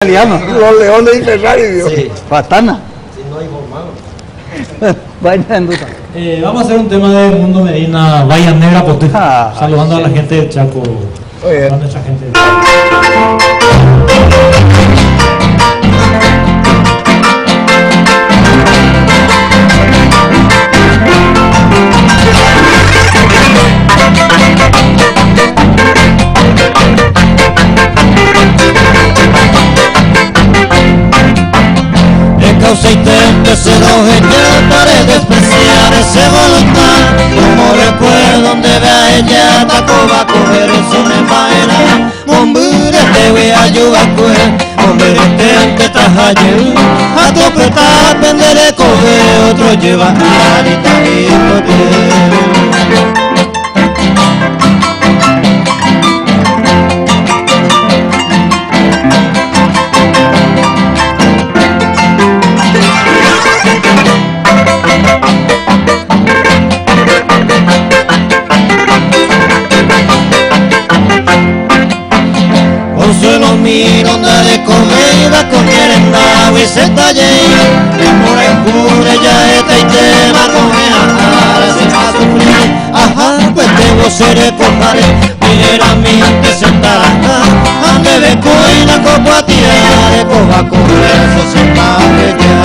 Italiano. Los leones y Ferrari, Dios. Sí. Patana. Si no hay formal. Vaina en duda. Vamos a hacer un tema de Mundo Medina, Bahía Negra, Poté. Ah, Saludando sí. a la gente de Chaco. Oye. A nuestra gente. Causa y temple se lo ella para despreciar ese voluntad. Como recuerdo donde vea ella taco va a coger eso me vaina. Mombure te voy a ayudar pues, hombre te traje ayer. A tu apretar pendere coge otro lleva arita y poder. Consuelo miro anda de comida con merendado y se talle. Mora y cura ya está y tema con el se va a sufrir. Ajá, pues debo ser cojare, mira mi te sentada. Ande de coina copa tirar, coja con eso se va a ya.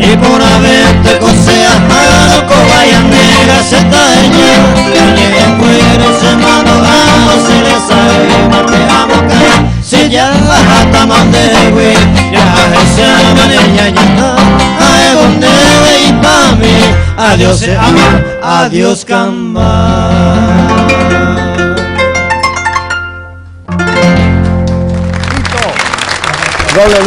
Y por haberte cosea a cobaya negra se está ella. Que lleguen fuera se mandó se le sabe más te amo que si ya hasta mande güey ya esa manera ya está a donde y pa' mí adiós se ama adiós camba. Doble